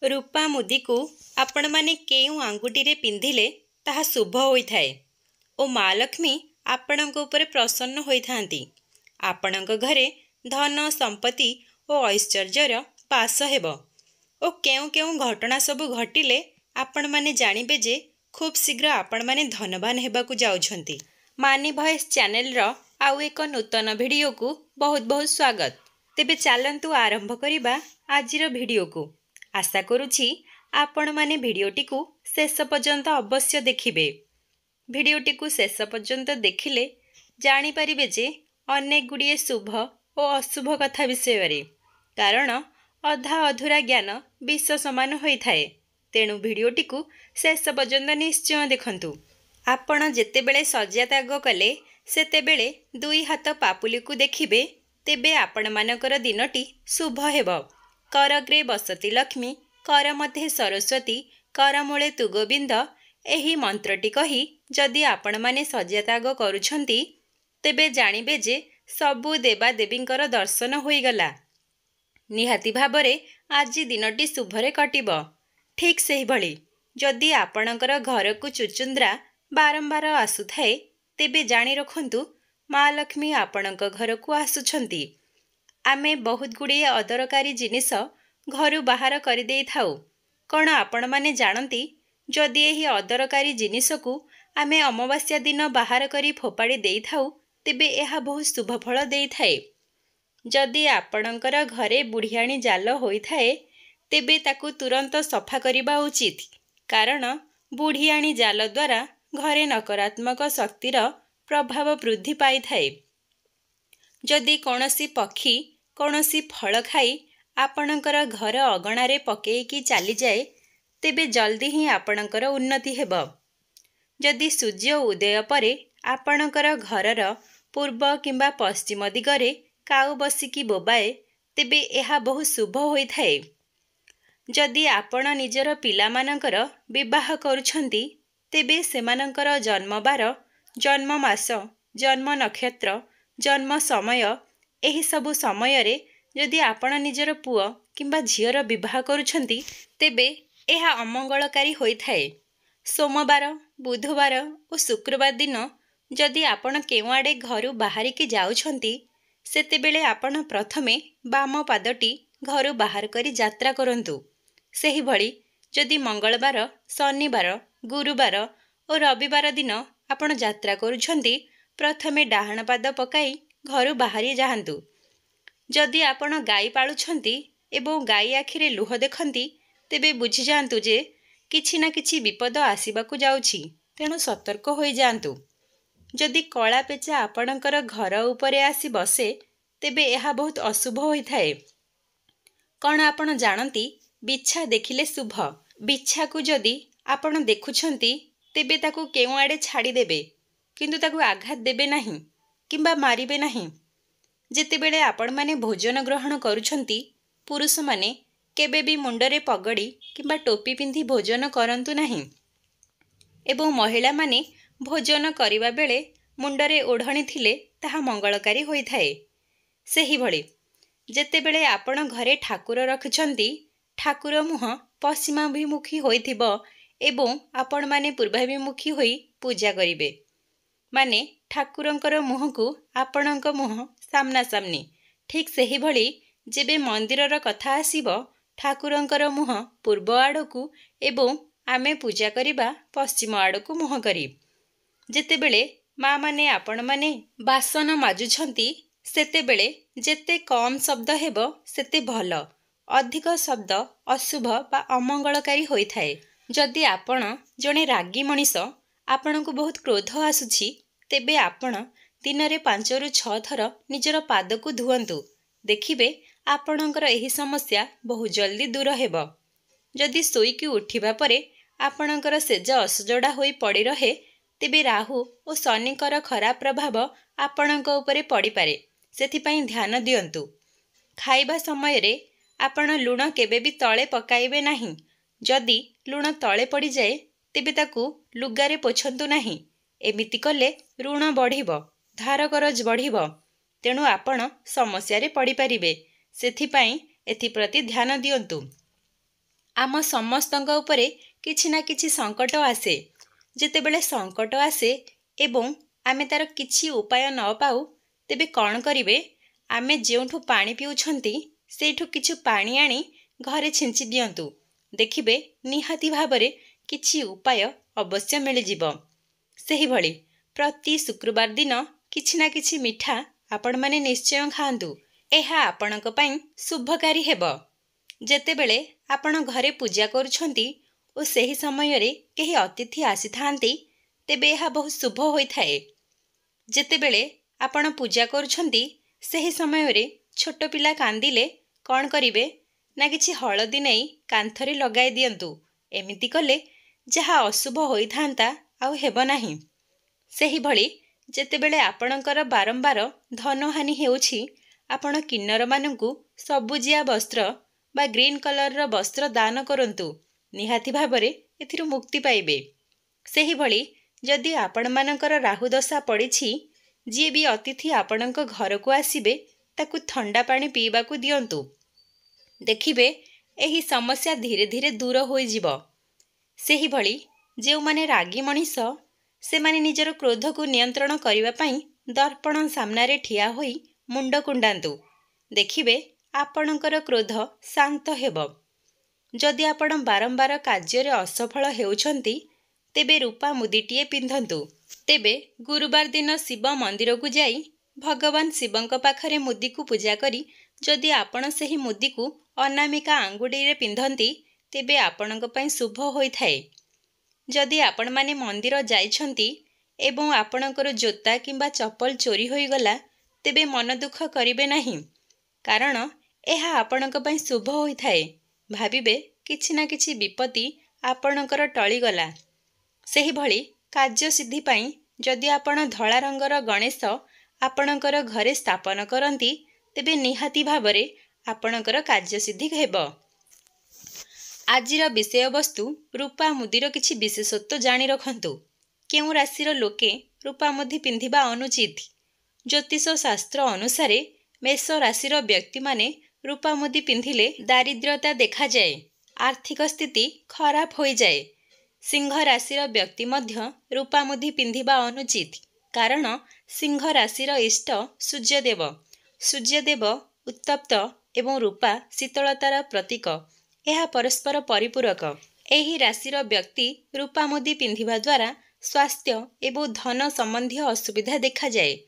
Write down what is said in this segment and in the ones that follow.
रूपा मुदी को आपण माने केउ आंगुठी रे पिंधिले ताहा शुभ होइथाए ओ माँ लक्ष्मी आपणक उपरे प्रसन्न होइथांती। आपणक घरे धन संपत्ति ओ ऐश्वर्यर पास हेबो ओ केउ केउ घटना सबु घटिले आपण माने जानिबे जे खूब शीघ्र आपण माने धनवान हेबाकू जाउछंती। मानी भॉइस चैनल रो आउ एक नूतन वीडियो को बहुत बहुत स्वागत। तेबे चलंतु आरंभ करिबा आजिर वीडियो को। आशा करुछि आपण माने वीडियोटी को शेष पर्यंत अवश्य देखिबे। वीडियोटी को शेष पर्यंत देखिले जानि परिबे जे अनेक गुड़िए शुभ और अशुभ कथा विषय रे, कारण अधा अधूरा ज्ञान विश्व समान होइथाए। तेणु वीडियोटी को शेष पर्यंत निश्चय देखंतु। आपण जेतेबेले सज्जा त्याग कले सेतेबेले दुई हाथ पापुली को देखिबे, तेबे आपण मानकर दिनटी शुभ हेबो। करग्रे बसती लक्ष्मी, कर मध्ये सरस्वती, कर मूले तु गोविंद, एही मंत्रटी कही जदि आपण माने सज्जा त्याग करुछंती तेबे जानिबे जे सबु देवादेवींकर दर्शन होइगला। निहाती भाबरे आजि दिनटी शुभरे कटिबो। ठीक सेही भली जदि आपणकर घर को चुचुंद्रा बारंबार आसुथाए तेबे जानि रखंतु माँ लक्ष्मी आपणक घर को आसुछंती। आमे बहुत गुड़िए अदरकारी जिनिस घरु बाहर करि देई थाउ। कण आपण माने जानती जदि एही अदरकारी जिनिस को आमे अमावास्या दिन बाहर करी फोपाड़ी देई थाउ तेबे एहा बहुत शुभ फल देई थाए। जदि आपणकर घरे बुढ़ियाणी जाल होइथाए तेबे ताकू तुरंत सफा करिबा उचित, कारण बुढ़ियाणी जाल द्वारा घरे नकारात्मक शक्तिर प्रभाव वृद्धि पाई थाए। जदि कौनसी पक्षी कौनसी फल खाई आपणकर घर अगणारे पकेइकी चली जाए तेबे जल्दी ही आपणकर उन्नति हेब। जदि सूर्य उदय परे आपणकर घरर पूर्व किंबा पश्चिम दिगरे काऊ बसिकी बोबाए तेबे एहा बहुत शुभ होइथाए। जदि आपण निजर पिलामानकर विवाह करुछंती तेबे सेमानकर जन्मबार, जन्म मास, जन्म नक्षत्र, जन्म समय एही सबु समय रे जदि आपण निजर पुओ किंबा झियर विवाह करुछंती तेबे एहा अमंगलकारी होइथाए। सोमवार, बुधवार और शुक्रवार दिन जदि आपण केउआडे घरु बाहरिकी जाउछंती सेतेबेले आपण प्रथमे बाम पादटी घरु बाहर करी यात्रा करंतु। सेही भली जदि मंगलवार, शनिवार, गुरुवार और रविवार दिन आपण यात्रा करुछंती प्रथमे डाहाण पाद पकाई घरु बाहरी जाहंतु। जदि आपण गाई पालुछंती एवं गाई आखिरे लुह देखंती तेबे बुझी जांतु जे किछि ना किछि विपद आसीबाकू जाउछि, तेणु सतर्क होई जांतु। जदि कला पेचा आपणकर घर उपरे आसी बसे तेबे एहा बहुत अशुभ होइथाए। कण आपण जानती बिच्छा देखिले शुभ। बिच्छा को जदि आपण देखुछंती तेबे ताकू केउ आडे छाड़ी देबे, किंतु ताकू आघात देबे नाही किंबा मारिबे नाही। जेतेबेले आपण माने भोजन ग्रहण करुछंती पुरुष माने केबे भी मुंडरे पगड़ी किंबा टोपी पिंधि भोजन करंतु नाही एवं महिला माने भोजन करिबा बेले मुंडरे ओढ़णी थिले ताहा मंगलकारी होइथाए। सेही भली जेतेबेले आपण घरे ठाकुर रखुछंती ठाकुर मुह पश्चिमाभिमुखी होइथिबो एवं आपण माने पूर्वाभिमुखी होई पूजा करिबे, माने ठाकुरंकर मुह को आपणक मुह सामना सामनी। ठीक सेही भली जेबे मंदिरर कथा आसीबो ठाकुरंकर मुह पूर्व आड़कू एवं आमे पूजा करिबा पश्चिम आड़कू मुह करी। जेतेबेले माँ माने आपण माने बासन माजुछंती सेतेबेले जेते कम शब्द हेबो सेते भल, अधिक शब्द अशुभ बा अमंगलकारी होइथाए। जदि आपण जणे रागी मनीष आपणकू बहुत क्रोध आसुछि तेबे आपण दिनरे 5 ରୁ 6 थर निजर पाद को धुअंतु। देखिबे आपणकर एही समस्या बहुत जल्दी दूर हेबो। जदि सोईकी उठिबा परे आपणकर सेज असजड़ा होई पड़ी रहे तेबे राहु और शनिकर खराब प्रभाव आपणक उपरे पड़ी पारे, सेथिपई ध्यान दियंतु। खाइबा समय रे आपण लुण केबे भी तळे पकाइबे नाही। जदि लुण तळे पड़ी जाए तेबे ताकू लुगारे पोछंतु नाही। एमिति कले ऋण बढ़िबो, धार करज बढ़िबो, तेणु आपण समस्या रे पड़ी पारिबे। सेथिपई एथिप्रति ध्यान दियंतु। आम समस्तଙ୍କ उपरे किछि ना किछि संकट आसे। जेतेबेले संकट आसे एवं आमे तार किछि उपाय न पाऊ तेबे कौन करिवे, आमे जेउठु पानी पिउछंती सेठु किछु पानी आनी घरे छिंची दियंतु, देखिबे निहाती भाबरे किछि उपाय अवश्य मिलिजिब। सेहि भଳି प्रति शुक्रवार दिन किछि ना किछि मिठा आपण माने निश्चय खाआंतु। एहा आपणक पई शुभकारी हेब। जेतेबेले आपण घरे पूजा करूछंती ओ सेही समयरे केही अतिथि आसीथांती तेबे एहा बहुत शुभ होइथाए। जेतेबेले आपण पूजा करूछंती सेही समयरे छोट पिला कांदिले कौन करिवे ना किछि हळदी नेई कांथरे लगाई दियंतु। एमिति कले जहा अशुभ होइथांता आउ हेब नाही। सेही भଳି जेतेबेले आपणकर बारंबार धनहानि हेउछि आपण किन्नर मानंकु सबुजिया वस्त्र बा ग्रीन कलर र वस्त्र दान करंतु, निहाती भाबरे एथिरु मुक्ति पाइबे। सेही भଳି जदि आपण मानकर राहु दशा पड़िछि, जी भी अतिथि आपणक घरकु आसीबे ताकु ठंडा पानी पीबाकु दियंतु, देखिबे एही समस्या धीरे धीरे दूर होई जिवो। सेही भଳି जेउ माने रागी मनीष से माने निजर क्रोध को नियंत्रण करिवा पई दर्पण सामना रे ठिया होई मुंड कुंडांतु, देखिबे आपणकर क्रोध शांत हेबो। जदि आपण बारंबार कार्य रे असफल हेउछंती तेबे रूपा मुदीटिए पिंधंतु। तेबे गुरुवार दिन शिव मंदिर को जाई भगवान शिवंक पाखरे मुदी को पूजा करी जदि आपण सेही मुदी को अनामिका आंगुडी रे पिंधंती तेबे आपणक पई शुभ होइथाए। जदि आपण माने मंदिर जाइछंती एवं आपणकर जोता किंबा चप्पल चोरी होई गला तेबे मन दुख करिवे नाही, कारण एहा आपणक पई शुभ होइथाए। भाबिबे किछि ना किछि विपत्ति आपणकर टळी गला। सेही भଳି कार्य सिद्धि पई जदि आपण धळा रंगर गणेश आपणकर घरे स्थापन करंती तेबे निहाती भाबरे आपणकर कार्य सिद्धि हेबो। आजिर विषय वस्तु रूपा मुदीर किछि विशेषत्व जानी रखंतु। केउ राशिर लोके रूपा मुदी पिंधिबा अनुचित। ज्योतिष शास्त्र अनुसारे मेष राशिर व्यक्ति माने रूपा मुदी पिंधिले दारिद्र्यता देखा जाए, आर्थिक स्थिति खराब होई जाए। सिंह राशिर व्यक्ति मध्य रूपा मुदी पिंधिबा अनुचित, कारण सिंह राशिर इष्ट सूर्यदेव। सूर्यदेव उत्तप्त एवं रूपा शीतलतार प्रतीक, यह परस्पर परिपूरक। एही राशिर व्यक्ति रूपा मुदी पिंधिबा द्वारा स्वास्थ्य एवं धन संबंधी असुविधा देखा जाए।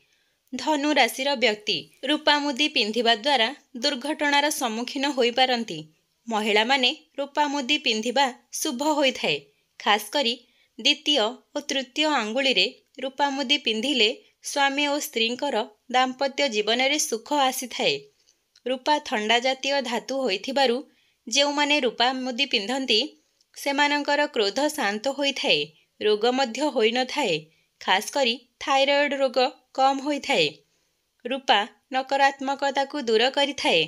धनु राशिर व्यक्ति रूपा मुदी पिंधिबा द्वारा दुर्घटनार सम्मुखीन होई पारंती। महिला माने रूपा मुदी पिंधिबा शुभ होइथाए। खास करी द्वितीय और तृतीय आंगुली रे रूपा मुदी पिंधिले स्वामी और स्त्रींकर दाम्पत्य जीवन रे सुख आसीथाए। रूपा थंडा जातीय धातु होइथिबारु जेउ माने रूपा मुदी पिंधंती सेमानंकर क्रोध शांत होइथाए, रोग मध्य होई न थाए। खास करी थायरॉइड रोग कम होइथाए। रूपा नकारात्मकता को दूर करिथाए।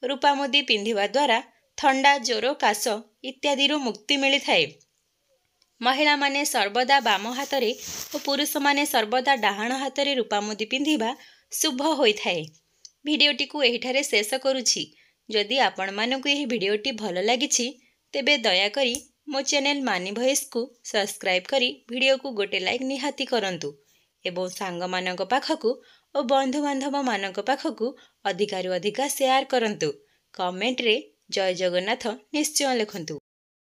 रूपा मुदी पिंधिबा द्वारा थंडा ज्वर काश इत्यादि रु मुक्ति मिलिथाए। महिला माने सर्वदा बाम हातरे और पुरुष माने सर्वदा डाहाण हातरे रूपा मुदी पिंधिबा शुभ होइथाए। भिडियोटी को एहिठारे शेष करूछि। जदि आपण मानकु एही भिडियोटी भल लागिछि तेबे दया करी मो चैनल मानी भॉइस को सब्सक्राइब करी भिडियो को गोटे लाइक निहाती करंतु एवं सांग मानक पाखकु और बंधु बांधव मानक पाखकु अधिकारु अधिका शेयर करंतु। कमेंट रे जय जगन्नाथ निश्चय लिखंतु।